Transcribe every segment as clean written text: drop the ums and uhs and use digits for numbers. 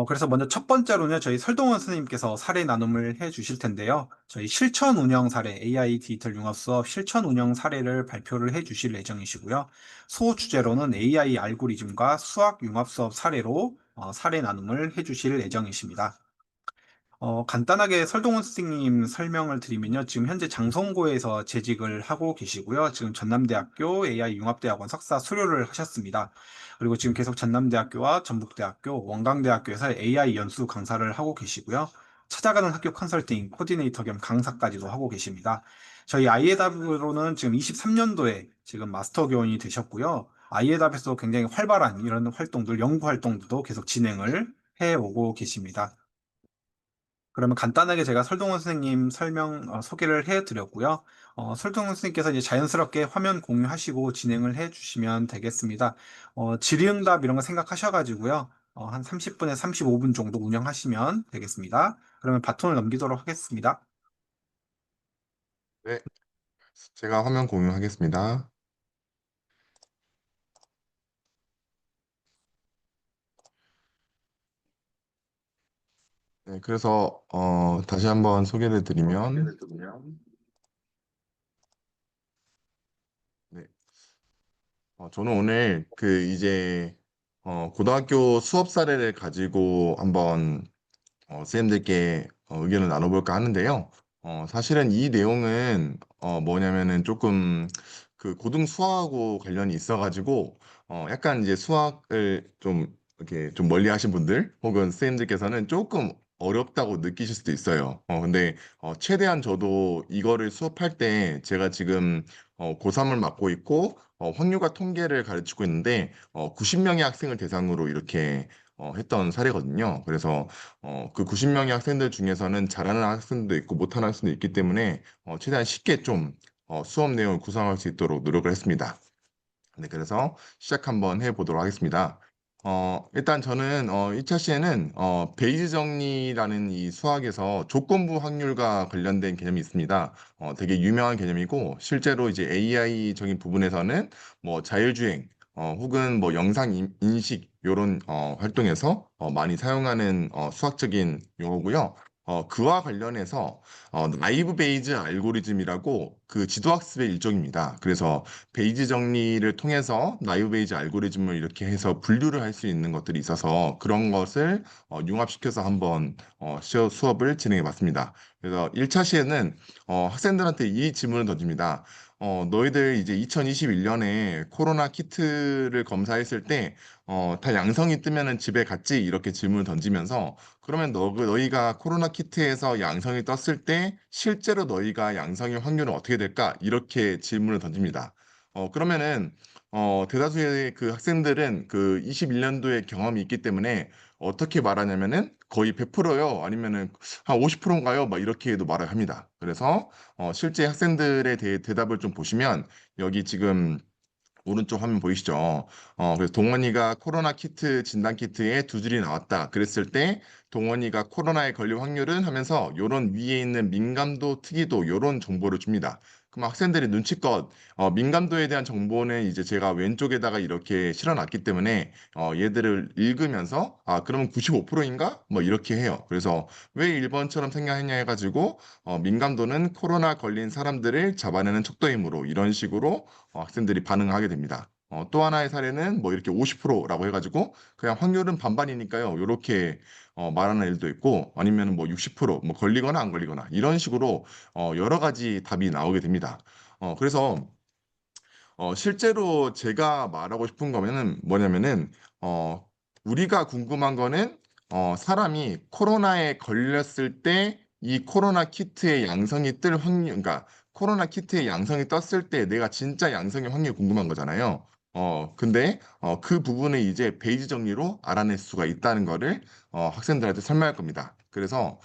그래서 먼저 첫 번째로는 저희 설동원 선생님께서 사례 나눔을 해 주실 텐데요. 저희 실천 운영 사례, AI 디지털 융합 수업 실천 운영 사례를 발표를 해 주실 예정이시고요. 소주제로는 AI 알고리즘과 수학 융합 수업 사례로 사례 나눔을 해 주실 예정이십니다. 간단하게 설동원 선생님 설명을 드리면요. 지금 현재 장성고에서 재직을 하고 계시고요. 지금 전남대학교 AI 융합대학원 석사 수료를 하셨습니다. 그리고 지금 계속 전남대학교와 전북대학교, 원광대학교에서 AI 연수 강사를 하고 계시고요. 찾아가는 학교 컨설팅 코디네이터 겸 강사까지도 하고 계십니다. 저희 아이에답으로는 지금 23년도에 지금 마스터 교원이 되셨고요. 아이에답에서 굉장히 활발한 이런 활동들, 연구 활동들도 계속 진행을 해 오고 계십니다. 그러면 간단하게 제가 설동원 선생님 소개를 해드렸고요. 설동원 선생님께서 이제 자연스럽게 화면 공유하시고 진행을 해주시면 되겠습니다. 질의응답 이런 거 생각하셔가지고요. 한 30분에서 35분 정도 운영하시면 되겠습니다. 그러면 바톤을 넘기도록 하겠습니다. 네, 제가 화면 공유하겠습니다. 네, 그래서 다시 한번 소개를 드리면, 네, 저는 오늘 고등학교 수업 사례를 가지고 한번 쌤들께 의견을 나눠볼까 하는데요. 사실은 이 내용은 뭐냐면은 조금 그 고등 수학하고 관련이 있어가지고 약간 이제 수학을 좀 이렇게 좀 멀리 하신 분들 혹은 쌤들께서는 조금 어렵다고 느끼실 수도 있어요. 근데 최대한 저도 이거를 수업할 때 제가 지금 고3을 맡고 있고 확률과 통계를 가르치고 있는데 90명의 학생을 대상으로 이렇게 했던 사례거든요. 그래서 그 90명의 학생들 중에서는 잘하는 학생도 있고 못하는 학생도 있기 때문에 최대한 쉽게 좀 수업 내용을 구성할 수 있도록 노력을 했습니다. 네, 그래서 시작 한번 해보도록 하겠습니다. 일단 저는 1차 시에는 베이지 정리라는 이 수학에서 조건부 확률과 관련된 개념이 있습니다. 되게 유명한 개념이고 실제로 이제 AI적인 부분에서는 뭐 자율주행 혹은 뭐 영상 인식 이런 활동에서 많이 사용하는 수학적인 용어고요. 그와 관련해서 나이브 베이즈 알고리즘이라고 그 지도학습의 일종입니다. 그래서 베이지 정리를 통해서 나이브 베이지 알고리즘을 이렇게 해서 분류를 할 수 있는 것들이 있어서 그런 것을 융합시켜서 한번 수업을 진행해 봤습니다. 그래서 1차 시에는 학생들한테 이 질문을 던집니다. 너희들 이제 2021년에 코로나 키트를 검사했을 때 다 양성이 뜨면은 집에 갔지? 이렇게 질문을 던지면서 그러면 너희가 코로나 키트에서 양성이 떴을 때 실제로 너희가 양성의 확률은 어떻게 될까? 이렇게 질문을 던집니다. 그러면은 대다수의 그 학생들은 그 21년도에 경험이 있기 때문에 어떻게 말하냐면은 거의 100%요. 아니면은 한 50%인가요? 막 이렇게도 말을 합니다. 그래서 실제 학생들에 대해 대답을 좀 보시면 여기 지금 오른쪽 화면 보이시죠? 그래서 동원이가 코로나 키트 진단 키트에 두 줄이 나왔다. 그랬을 때 동원이가 코로나에 걸릴 확률은 하면서 요런 위에 있는 민감도, 특이도 요런 정보를 줍니다. 그럼 학생들이 눈치껏 민감도에 대한 정보는 이제 제가 왼쪽에다가 이렇게 실어놨기 때문에 얘들을 읽으면서 아 그러면 95%인가? 뭐 이렇게 해요. 그래서 왜 1번처럼 생각했냐 해가지고 민감도는 코로나 걸린 사람들을 잡아내는 척도이므로 이런 식으로 학생들이 반응하게 됩니다. 또 하나의 사례는 뭐 이렇게 50%라고 해가지고 그냥 확률은 반반이니까요. 이렇게 말하는 애들도 있고 아니면 뭐 60%뭐 걸리거나 안 걸리거나 이런 식으로 여러 가지 답이 나오게 됩니다. 그래서 실제로 제가 말하고 싶은 거면은 뭐냐면은 어, 우리가 궁금한 거는 사람이 코로나에 걸렸을 때 이 코로나 키트의 양성이 뜰 확률, 그러니까 코로나 키트의 양성이 떴을 때 내가 진짜 양성의 확률이 궁금한 거잖아요. 근데 그 부분을 이제 베이지 정리로 알아낼 수가 있다는 거를 학생들한테 설명할 겁니다. 그래서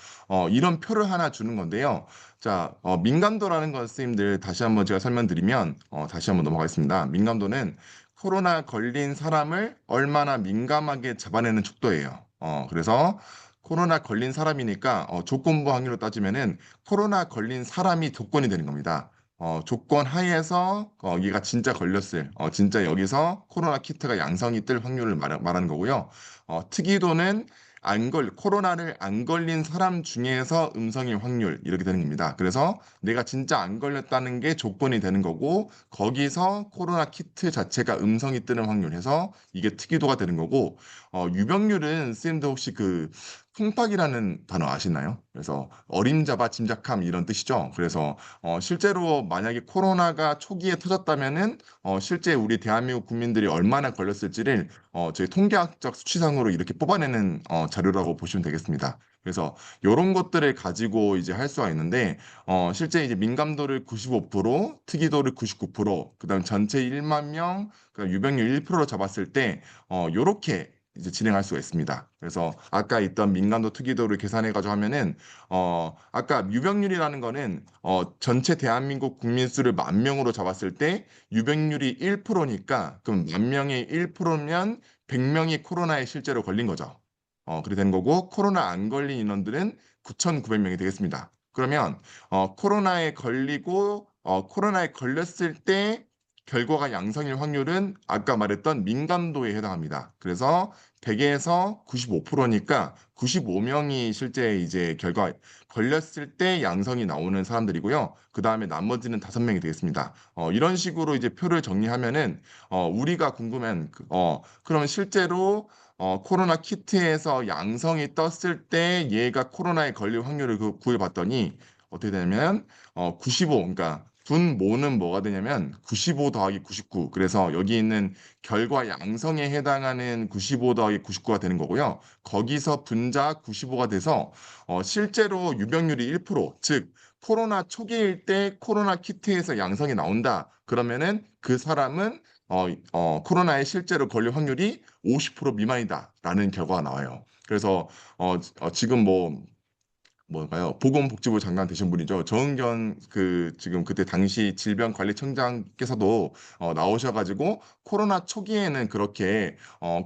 이런 표를 하나 주는 건데요. 자, 민감도라는 건 선생님들 다시 한번 제가 설명드리면 다시 한번 넘어가겠습니다. 민감도는 코로나 걸린 사람을 얼마나 민감하게 잡아내는 촉도예요. 그래서 코로나 걸린 사람이니까 조건부 확률로 따지면은 코로나 걸린 사람이 조건이 되는 겁니다. 조건 하에서 얘가 진짜 걸렸을, 진짜 여기서 코로나 키트가 양성이 뜰 확률을 말하는 거고요. 특이도는 코로나를 안 걸린 사람 중에서 음성일 확률 이렇게 되는 겁니다. 그래서 내가 진짜 안 걸렸다는 게 조건이 되는 거고 거기서 코로나 키트 자체가 음성이 뜨는 확률 해서 이게 특이도가 되는 거고 유병률은 쌤도 혹시 그 콩팥이라는 단어 아시나요? 그래서 어림잡아 짐작함 이런 뜻이죠. 그래서 실제로 만약에 코로나가 초기에 터졌다면은 실제 우리 대한민국 국민들이 얼마나 걸렸을지를 저희 통계학적 수치상으로 이렇게 뽑아내는 자료라고 보시면 되겠습니다. 그래서 이런 것들을 가지고 이제 할 수가 있는데 실제 이제 민감도를 95%, 특이도를 99%, 그다음 전체 1만 명, 그다음 유병률 1%로 잡았을 때 요렇게 이제 진행할 수가 있습니다. 그래서 아까 있던 민감도 특이도를 계산해 가지고 하면은 아까 유병률이라는 거는 전체 대한민국 국민 수를 만 명으로 잡았을 때 유병률이 1%니까 그럼 만 명의 1%면 100명이 코로나에 실제로 걸린 거죠. 그렇게 된 거고 코로나 안 걸린 인원들은 9,900명이 되겠습니다. 그러면 코로나에 걸렸을 때 결과가 양성일 확률은 아까 말했던 민감도에 해당합니다. 그래서 100에서 95%니까 95명이 실제 이제 결과 걸렸을 때 양성이 나오는 사람들이고요. 그 다음에 나머지는 5명이 되겠습니다. 이런 식으로 이제 표를 정리하면은 우리가 궁금한 그러면 실제로 코로나 키트에서 양성이 떴을 때 얘가 코로나에 걸릴 확률을 구해봤더니 어떻게 되냐면 95, 그러니까 분모는 뭐가 되냐면 95 더하기 99. 그래서 여기 있는 결과 양성에 해당하는 95 더하기 99가 되는 거고요. 거기서 분자 95가 돼서 실제로 유병률이 1%, 즉 코로나 초기일 때 코로나 키트에서 양성이 나온다. 그러면은 그 사람은 코로나에 실제로 걸릴 확률이 50% 미만이다라는 결과가 나와요. 그래서 지금 뭘까요? 보건복지부 장관 되신 분이죠. 정은경 지금 그때 당시 질병관리청장께서도 나오셔가지고 코로나 초기에는 그렇게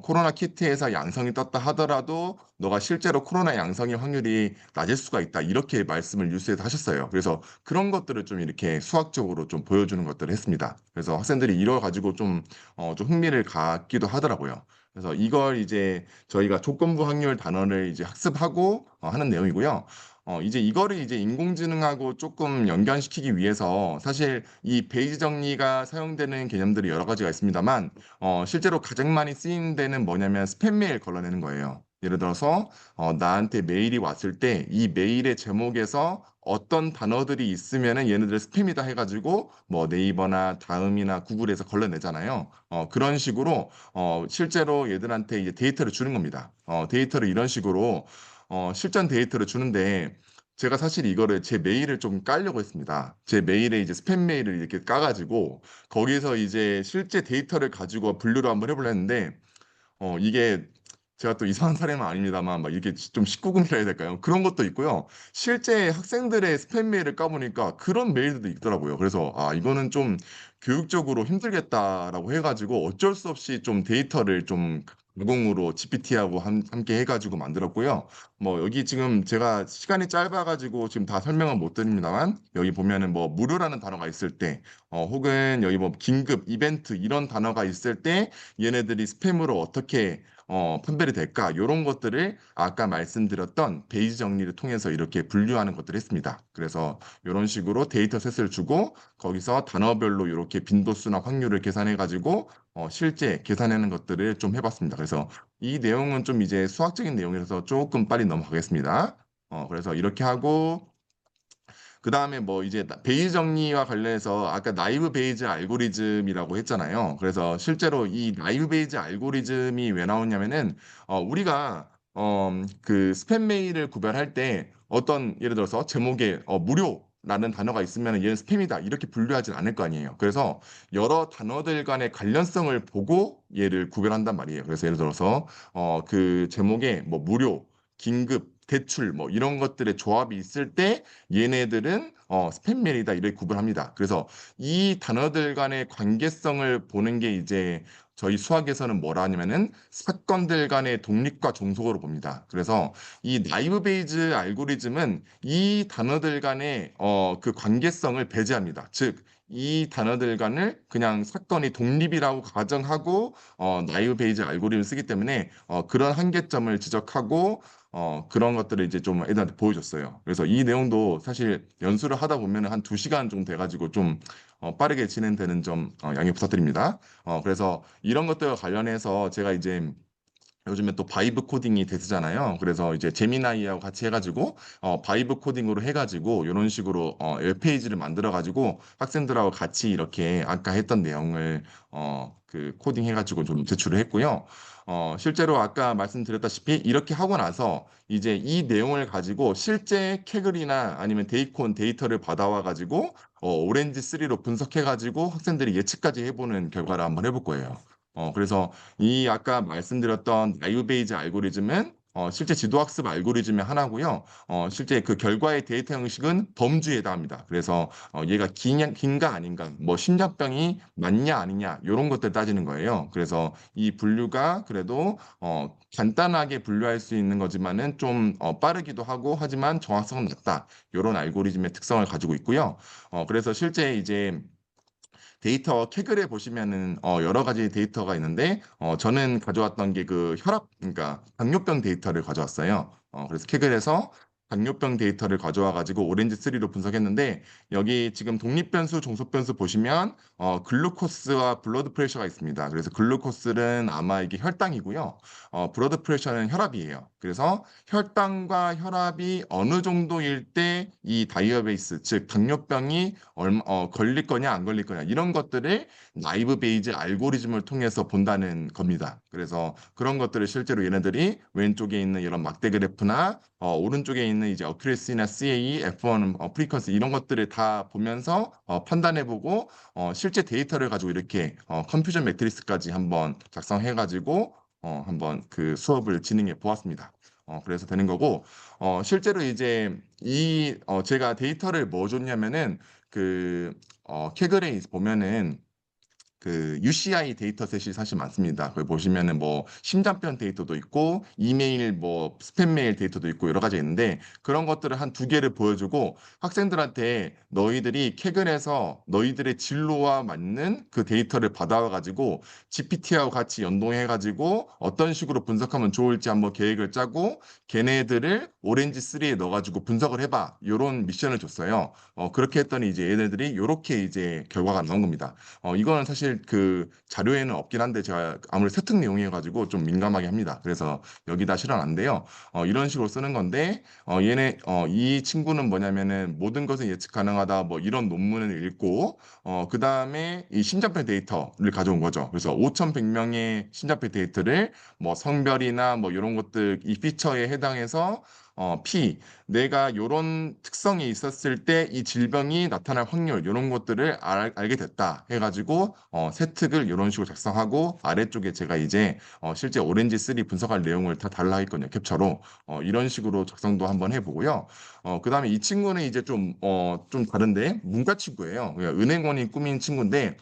코로나 키트에서 양성이 떴다 하더라도 너가 실제로 코로나 양성의 확률이 낮을 수가 있다. 이렇게 말씀을 뉴스에서 하셨어요. 그래서 그런 것들을 좀 이렇게 수학적으로 좀 보여주는 것들을 했습니다. 그래서 학생들이 이걸 가지고 좀 흥미를 갖기도 하더라고요. 그래서 이걸 이제 저희가 조건부 확률 단원을 이제 학습하고 하는 내용이고요. 이제 이거를 이제 인공지능하고 조금 연관시키기 위해서 사실 이 베이지 정리가 사용되는 개념들이 여러 가지가 있습니다만, 실제로 가장 많이 쓰이는 데는 뭐냐면 스팸 메일 걸러내는 거예요. 예를 들어서, 나한테 메일이 왔을 때 이 메일의 제목에서 어떤 단어들이 있으면은 얘네들 스팸이다 해가지고 뭐 네이버나 다음이나 구글에서 걸러내잖아요. 그런 식으로 실제로 얘들한테 이제 데이터를 주는 겁니다. 데이터를 이런 식으로 실전 데이터를 주는데 제가 사실 이거를 제 메일을 좀 깔려고 했습니다. 제 메일에 이제 스팸 메일을 이렇게 까가지고 거기서 이제 실제 데이터를 가지고 분류를 한번 해보려 했는데 이게 제가 또 이상한 사람은 아닙니다만 막 이렇게 좀 19금이라 해야 될까요? 그런 것도 있고요. 실제 학생들의 스팸 메일을 까보니까 그런 메일들도 있더라고요. 그래서 이거는 좀 교육적으로 힘들겠다라고 해가지고 어쩔 수 없이 좀 데이터를 좀 가공으로 GPT하고 함께 해가지고 만들었고요. 여기 지금 제가 시간이 짧아가지고 지금 다 설명은 못 드립니다만 여기 보면은 뭐 무료라는 단어가 있을 때 혹은 여기 뭐 긴급 이벤트 이런 단어가 있을 때 얘네들이 스팸으로 어떻게 판별이 될까? 이런 것들을 아까 말씀드렸던 베이지 정리를 통해서 이렇게 분류하는 것들을 했습니다. 그래서 이런 식으로 데이터셋을 주고 거기서 단어별로 이렇게 빈도수나 확률을 계산해 가지고 실제 계산하는 것들을 좀 해봤습니다. 그래서 이 내용은 좀 이제 수학적인 내용이라서 조금 빨리 넘어가겠습니다. 그래서 이렇게 하고 그 다음에 뭐 이제 베이지 정리와 관련해서 아까 나이브 베이지 알고리즘이라고 했잖아요. 그래서 실제로 이 나이브 베이지 알고리즘이 왜 나오냐면은 우리가 그 스팸 메일을 구별할 때 어떤 예를 들어서 제목에 무료라는 단어가 있으면 얘는 스팸이다 이렇게 분류하진 않을 거 아니에요. 그래서 여러 단어들 간의 관련성을 보고 얘를 구별한단 말이에요. 그래서 예를 들어서 그 제목에 뭐 무료, 긴급, 대출 뭐 이런 것들의 조합이 있을 때 얘네들은 스팸 메일이다 이렇게 구분합니다. 그래서 이 단어들 간의 관계성을 보는 게 이제 저희 수학에서는 뭐라 하냐면은 사건들 간의 독립과 종속으로 봅니다. 그래서 이 나이브 베이즈 알고리즘은 이 단어들 간의 그 관계성을 배제합니다. 즉 이 단어들과는 그냥 사건이 독립이라고 가정하고 나이브 베이즈 알고리즘을 쓰기 때문에 그런 한계점을 지적하고 그런 것들을 이제 좀 애들한테 보여줬어요. 그래서 이 내용도 사실 연수를 하다 보면 한 2시간 정도 돼가지고 좀 빠르게 진행되는 점 양해 부탁드립니다. 그래서 이런 것들과 관련해서 제가 이제 요즘에 또 바이브 코딩이 대세잖아요. 그래서 이제 제미나이하고 같이 해가지고 바이브 코딩으로 해가지고 이런 식으로 웹페이지를 만들어가지고 학생들하고 같이 이렇게 아까 했던 내용을 그 코딩 해가지고 좀 제출을 했고요. 실제로 아까 말씀드렸다시피 이렇게 하고 나서 이제 이 내용을 가지고 실제 캐글이나 아니면 데이콘 데이터를 받아와가지고 오렌지 3로 분석해가지고 학생들이 예측까지 해보는 결과를 한번 해볼 거예요. 그래서 이 아까 말씀드렸던 나이브베이즈 알고리즘은 실제 지도학습 알고리즘의 하나고요. 실제 그 결과의 데이터 형식은 범주에 해당합니다. 그래서 얘가 긴가 아닌가, 뭐 심장병이 맞냐 아니냐 이런 것들 따지는 거예요. 그래서 이 분류가 그래도 간단하게 분류할 수 있는 거지만은 좀 빠르기도 하고 하지만 정확성은 낮다. 이런 알고리즘의 특성을 가지고 있고요. 그래서 실제 이제 데이터 캐글에 보시면은 여러 가지 데이터가 있는데 저는 가져왔던 게 그 혈압 그러니까 당뇨병 데이터를 가져왔어요. 그래서 캐글에서 당뇨병 데이터를 가져와 가지고 오렌지 3로 분석했는데 여기 지금 독립변수, 종속변수 보시면 글루코스와 블러드 프레셔가 있습니다. 그래서 글루코스는 아마 이게 혈당이고요. 블러드 프레셔는 혈압이에요. 그래서 혈당과 혈압이 어느 정도일 때 이 다이어베이스 즉 당뇨병이 걸릴 거냐 안 걸릴 거냐 이런 것들을 나이브 베이즈 알고리즘을 통해서 본다는 겁니다. 그래서 그런 것들을 실제로 얘네들이 왼쪽에 있는 이런 막대 그래프나 오른쪽에 있는 이제 어큐레시나 CA, F1, 프리퀀시 이런 것들을 다 보면서 판단해보고 실제 데이터를 가지고 이렇게 컴퓨저 매트리스까지 한번 작성해가지고 한번 그 수업을 진행해 보았습니다. 그래서 되는 거고 실제로 이제 제가 데이터를 뭐 줬냐면은 그 캐글에 보면은 그 UCI 데이터셋이 사실 많습니다. 거기 보시면은 뭐 심장병 데이터도 있고 이메일 뭐 스팸 메일 데이터도 있고 여러 가지 있는데 그런 것들을 한 2개를 보여주고 학생들한테 너희들이 캐글에서 너희들의 진로와 맞는 그 데이터를 받아와 가지고 GPT하고 같이 연동해 가지고 어떤 식으로 분석하면 좋을지 한번 계획을 짜고 걔네들을 오렌지 3에 넣어 가지고 분석을 해봐. 이런 미션을 줬어요. 그렇게 했더니 이제 얘네들이 이렇게 이제 결과가 나온 겁니다. 이거는 사실 그 자료에는 없긴 한데 제가 아무래도 세특 내용이어가지고 좀 민감하게 합니다. 그래서 여기다 실어놨는데요. 이런 식으로 쓰는 건데 이 친구는 뭐냐면은 모든 것은 예측 가능하다 뭐 이런 논문을 읽고 그 다음에 이 심장병 데이터를 가져온 거죠. 그래서 5,100명의 심장병 데이터를 뭐 성별이나 뭐 이런 것들 이 피처에 해당해서 내가 요런 특성이 있었을 때 이 질병이 나타날 확률 이런 것들을 알게 됐다 해가지고 세특을 이런 식으로 작성하고 아래쪽에 제가 이제 실제 오렌지 3 분석할 내용을 다 달라 했거든요. 캡처로 이런 식으로 작성도 한번 해보고요. 그다음에 이 친구는 이제 좀 다른데 문과 친구예요. 그러니까 은행원이 꾸민 친구인데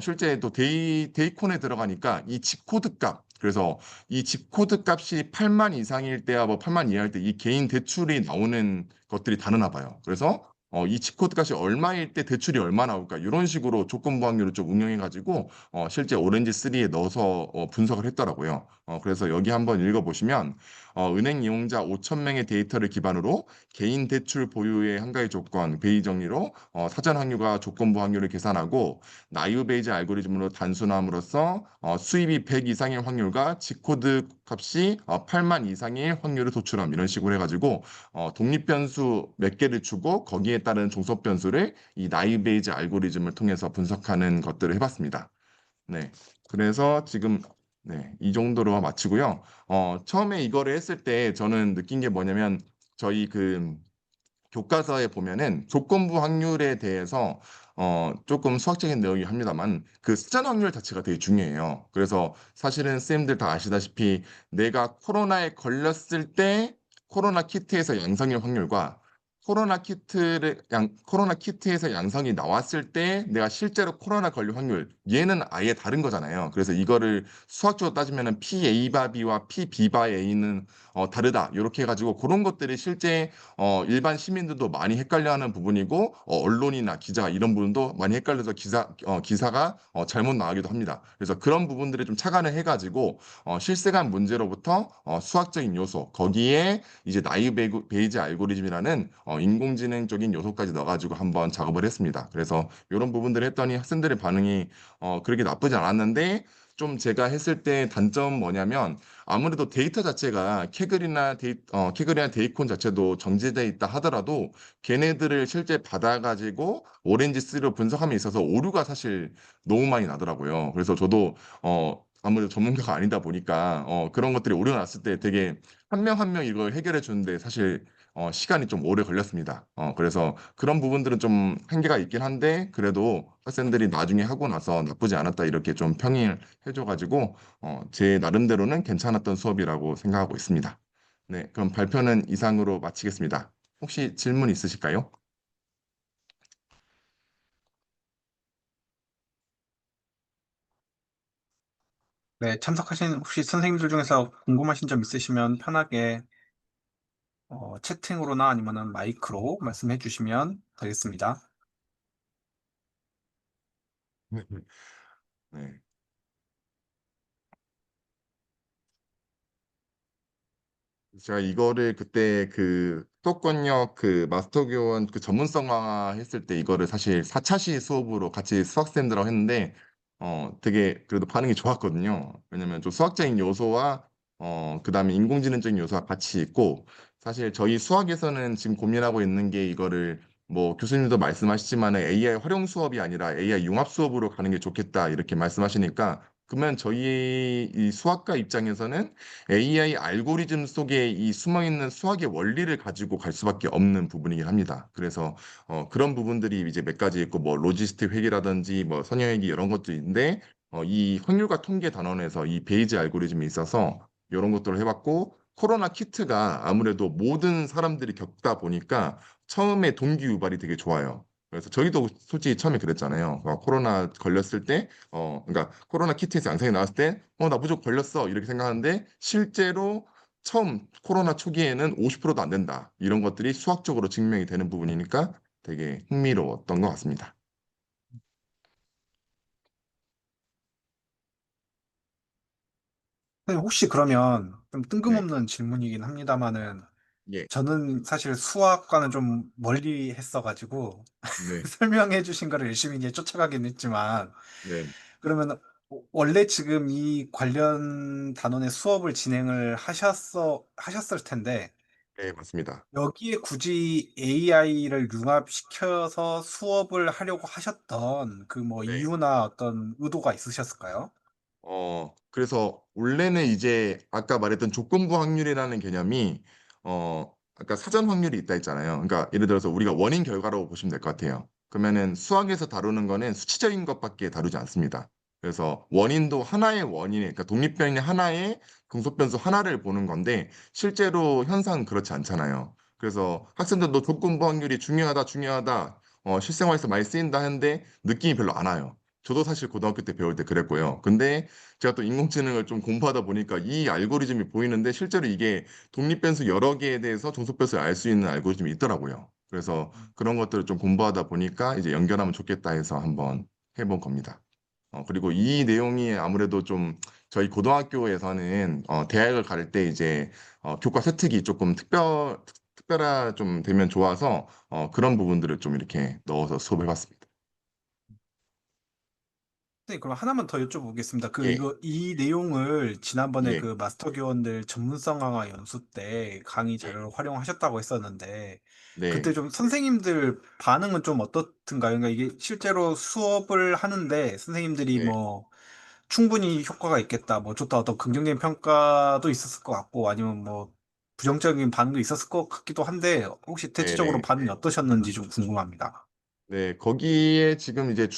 실제 또 데이콘에 들어가니까 이 집코드 값 그래서 이 집코드 값이 8만 이상일 때와 뭐 8만 이하일 때 이 개인 대출이 나오는 것들이 다르나 봐요. 그래서 이 집코드 값이 얼마일 때 대출이 얼마 나올까 이런 식으로 조건부 확률을 좀 응용해가지고 실제 오렌지 3에 넣어서 분석을 했더라고요. 그래서 여기 한번 읽어보시면 은행 이용자 5천 명의 데이터를 기반으로 개인 대출 보유의 한 가지 조건 베이 정리로 사전 확률과 조건부 확률을 계산하고 나이브 베이즈 알고리즘으로 단순함으로써 수입이 100 이상의 확률과 G코드 값이 8만 이상의 확률을 도출함 이런 식으로 해가지고 독립 변수 몇 개를 주고 거기에 따른 종속 변수를 이 나이브 베이즈 알고리즘을 통해서 분석하는 것들을 해봤습니다. 네, 그래서 지금 네, 이 정도로 마치고요. 처음에 이거를 했을 때 저는 느낀 게 뭐냐면 저희 그 교과서에 보면은 조건부 확률에 대해서 조금 수학적인 내용이 합니다만 그 수전 확률 자체가 되게 중요해요. 그래서 사실은 쌤들 다 아시다시피 내가 코로나에 걸렸을 때 코로나 키트에서 양성일 확률과 코로나 키트에서 양성이 나왔을 때 내가 실제로 코로나 걸릴 확률 얘는 아예 다른 거잖아요. 그래서 이거를 수학적으로 따지면은 P A 바 B와 P B 바 A는 다르다. 이렇게 해가지고 그런 것들이 실제 일반 시민들도 많이 헷갈려하는 부분이고 언론이나 기자 이런 부분도 많이 헷갈려서 기사가 잘못 나가기도 합니다. 그래서 그런 부분들을 좀 착안을 해가지고 실생활 문제로부터 수학적인 요소 거기에 이제 베이지 알고리즘이라는 인공지능적인 요소까지 넣어가지고 한번 작업을 했습니다. 그래서 이런 부분들을 했더니 학생들의 반응이 그렇게 나쁘지 않았는데 좀 제가 했을 때 단점 뭐냐면 아무래도 데이터 자체가 캐글이나 데이콘 자체도 정제돼 있다 하더라도 걔네들을 실제 받아가지고 오렌지스로 분석함에 있어서 오류가 사실 너무 많이 나더라고요. 그래서 저도 아무래도 전문가가 아니다 보니까 그런 것들이 오류가 났을 때 되게 한 명 한 명 이걸 해결해 주는데 사실 시간이 좀 오래 걸렸습니다. 그래서 그런 부분들은 좀 한계가 있긴 한데 그래도 학생들이 나중에 하고 나서 나쁘지 않았다 이렇게 좀 평을 해줘가지고 제 나름대로는 괜찮았던 수업이라고 생각하고 있습니다. 네, 그럼 발표는 이상으로 마치겠습니다. 혹시 질문 있으실까요? 네, 참석하신 혹시 선생님들 중에서 궁금하신 점 있으시면 편하게 채팅으로나 아니면은 마이크로 말씀해 주시면 되겠습니다. 네. 제가 이거를 그때 그 수도권역 그 마스터 교원 그 전문성 강화 했을 때 이거를 사실 4차시 수업으로 같이 수학생들하고 했는데 되게 그래도 반응이 좋았거든요. 왜냐면 좀 수학적인 요소와 그다음에 인공지능적인 요소가 같이 있고 사실 저희 수학에서는 지금 고민하고 있는 게 이거를 뭐 교수님도 말씀하시지만 AI 활용 수업이 아니라 AI 융합 수업으로 가는 게 좋겠다 이렇게 말씀하시니까 그러면 저희 이 수학과 입장에서는 AI 알고리즘 속에 이 숨어있는 수학의 원리를 가지고 갈 수밖에 없는 부분이긴 합니다. 그래서 그런 부분들이 이제 몇 가지 있고 뭐 로지스틱 회계라든지 뭐 선형회계 이런 것도 있는데 이 확률과 통계 단원에서 이 베이지 알고리즘이 있어서 이런 것들을 해봤고 코로나 키트가 아무래도 모든 사람들이 겪다 보니까 처음에 동기 유발이 되게 좋아요. 그래서 저희도 솔직히 처음에 그랬잖아요. 코로나 걸렸을 때 그러니까 코로나 키트에서 양성이 나왔을 때, 나 무조건 걸렸어. 이렇게 생각하는데, 실제로 처음 코로나 초기에는 50%도 안 된다. 이런 것들이 수학적으로 증명이 되는 부분이니까 되게 흥미로웠던 것 같습니다. 선생님 혹시 그러면 좀 네, 뜬금없는 질문이긴 합니다만은 예, 저는 사실 수학과는 좀 멀리 했어가지고 네, 설명해 주신 거를 열심히 이제 쫓아가긴 했지만 네, 그러면 원래 지금 이 관련 단원의 수업을 진행을 하셨을 텐데 네, 맞습니다. 여기에 굳이 AI를 융합시켜서 수업을 하려고 하셨던 그 뭐 네. 이유나 어떤 의도가 있으셨을까요? 그래서 원래는 이제 아까 말했던 조건부 확률이라는 개념이 아까 사전 확률이 있다 했잖아요. 그러니까 예를 들어서 우리가 원인 결과라고 보시면 될 것 같아요. 그러면은 수학에서 다루는 거는 수치적인 것밖에 다루지 않습니다. 그래서 원인도 하나의 원인에, 그러니까 독립변이 하나의 긍소변수 하나를 보는 건데 실제로 현상은 그렇지 않잖아요. 그래서 학생들도 조건부 확률이 중요하다, 중요하다, 실생활에서 많이 쓰인다 하는데 느낌이 별로 안 와요. 저도 사실 고등학교 때 배울 때 그랬고요. 근데 제가 또 인공지능을 좀 공부하다 보니까 이 알고리즘이 보이는데 실제로 이게 독립변수 여러 개에 대해서 종속변수를 알 수 있는 알고리즘이 있더라고요. 그래서 그런 것들을 좀 공부하다 보니까 이제 연결하면 좋겠다 해서 한번 해본 겁니다. 그리고 이 내용이 아무래도 좀 저희 고등학교에서는 대학을 갈 때 이제 교과 세특이 조금 특별하 좀 되면 좋아서 그런 부분들을 좀 이렇게 넣어서 수업해봤습니다. 네, 그럼 하나만 더 여쭤보겠습니다. 예, 이 내용을 지난번에 예, 그 마스터 교원들 전문성 강화 연수 때 강의 예, 자료를 활용하셨다고 했었는데, 그때 네, 좀 선생님들 반응은 좀 어떻든가요? 그러니까 이게 실제로 수업을 하는데 선생님들이 네, 뭐 충분히 효과가 있겠다, 뭐 좋다, 어떤 긍정적인 평가도 있었을 것 같고, 아니면 뭐 부정적인 반응도 있었을 것 같기도 한데, 혹시 네, 대체적으로 네. 반응이 어떠셨는지 좀 궁금합니다. 네, 거기에 지금 이제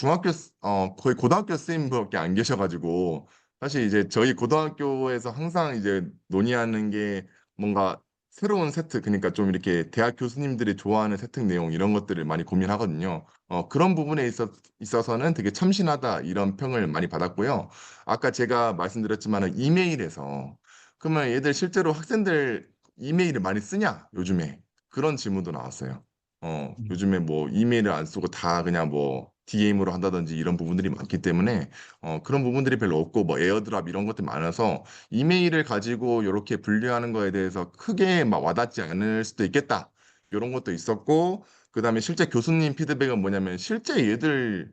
거의 고등학교 선생님밖에 안 계셔가지고, 사실 이제 저희 고등학교에서 항상 이제 논의하는 게 뭔가 새로운 세트, 그러니까 좀 이렇게 대학 교수님들이 좋아하는 세특 내용 이런 것들을 많이 고민하거든요. 그런 부분에 있어서는 되게 참신하다 이런 평을 많이 받았고요. 아까 제가 말씀드렸지만은 이메일에서 그러면 얘들 실제로 학생들 이메일을 많이 쓰냐? 요즘에 그런 질문도 나왔어요. 음. 요즘에 뭐 이메일을 안 쓰고 다 그냥 뭐 DM으로 한다든지 이런 부분들이 많기 때문에 그런 부분들이 별로 없고 뭐 에어드랍 이런 것들 많아서 이메일을 가지고 이렇게 분류하는 거에 대해서 크게 막 와닿지 않을 수도 있겠다. 이런 것도 있었고, 그다음에 실제 교수님 피드백은 뭐냐면 실제 얘들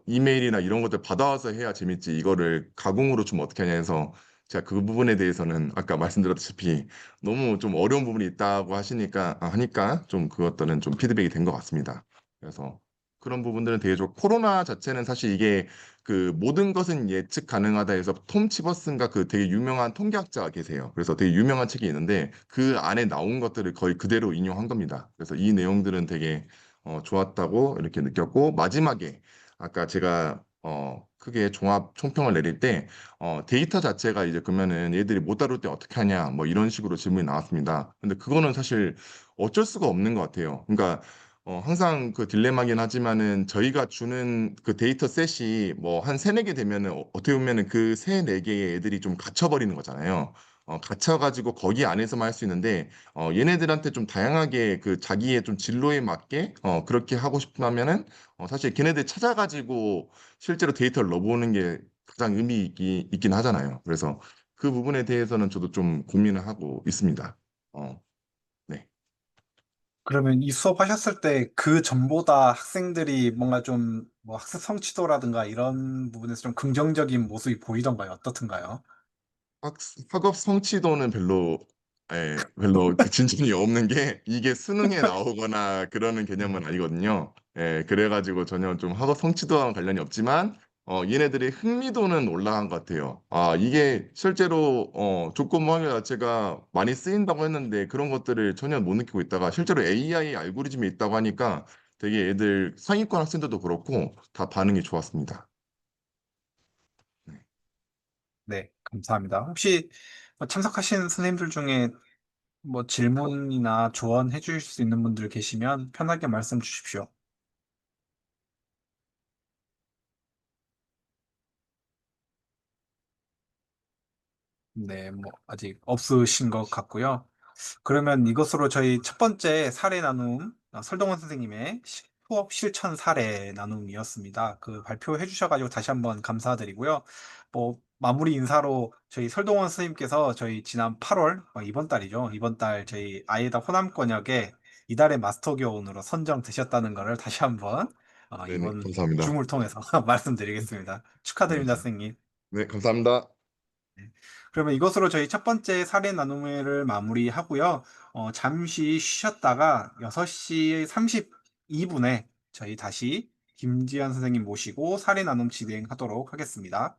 이메일이나 이런 것들 받아와서 해야 재밌지. 이거를 가공으로 좀 어떻게 하냐 해서 제가 그 부분에 대해서는 아까 말씀드렸다시피 너무 좀 어려운 부분이 있다고 하니까 좀 그것들은 좀 피드백이 된 것 같습니다. 그래서 그런 부분들은 되게 좋고 코로나 자체는 사실 이게 그 모든 것은 예측 가능하다 해서 톰 치버슨가 그 되게 유명한 통계학자가 계세요. 그래서 되게 유명한 책이 있는데 그 안에 나온 것들을 거의 그대로 인용한 겁니다. 그래서 이 내용들은 되게 좋았다고 이렇게 느꼈고 마지막에 아까 제가 크게 종합 총평을 내릴 때 데이터 자체가 이제 그러면은 얘들이 못 다룰 때 어떻게 하냐 뭐 이런 식으로 질문이 나왔습니다. 근데 그거는 사실 어쩔 수가 없는 것 같아요. 그러니까 항상 그 딜레마긴 하지만은 저희가 주는 그 데이터 셋이 뭐 한 세네 개 되면은 어떻게 보면은 그 세네 개의 애들이 좀 갇혀버리는 거잖아요. 갇혀가지고 거기 안에서만 할 수 있는데 얘네들한테 좀 다양하게 그 자기의 좀 진로에 맞게 그렇게 하고 싶으면은 사실 걔네들 찾아가지고 실제로 데이터를 넣어보는 게 가장 있긴 하잖아요. 그래서 그 부분에 대해서는 저도 좀 고민을 하고 있습니다. 어, 네. 그러면 이 수업 하셨을 때 그 전보다 학생들이 뭔가 좀 뭐 학습 성취도라든가 이런 부분에서 좀 긍정적인 모습이 보이던가요? 어떻든가요? 학, 학업 성취도는 별로 그 진전이 없는 게 이게 수능에 나오거나 그러는 개념은 음. 아니거든요. 그래가지고 전혀 좀 학업 성취도와는 관련이 없지만, 얘네들의 흥미도는 올라간 것 같아요. 아, 이게 실제로, 조건부 학교 자체가 많이 쓰인다고 했는데 그런 것들을 전혀 못 느끼고 있다가 실제로 AI 알고리즘이 있다고 하니까 되게 애들 상위권 학생들도 그렇고 다 반응이 좋았습니다. 네. 네, 감사합니다. 혹시 뭐 참석하신 선생님들 중에 뭐 질문이나 조언해 주실 수 있는 분들 계시면 편하게 말씀 주십시오. 네, 뭐 아직 없으신 것 같고요. 그러면 이것으로 저희 첫 번째 사례 나눔, 설동원 선생님의 수업 실천 사례 나눔이었습니다. 그 발표해 주셔가지고 다시 한번 감사드리고요. 뭐 마무리 인사로 저희 설동원 선생님께서 저희 지난 8월, 이번 달이죠. 이번 달 저희 아이다 호남권역에 이달의 마스터 교원으로 선정되셨다는 것을 다시 한번 네네, 이번 감사합니다. 줌을 통해서 말씀드리겠습니다. 네, 축하드립니다, 선생님. 네, 감사합니다. 네. 그러면 이것으로 저희 첫 번째 사례 나눔회를 마무리하고요. 잠시 쉬었다가 6시 32분에 저희 다시 김지현 선생님 모시고 사례 나눔 진행하도록 하겠습니다.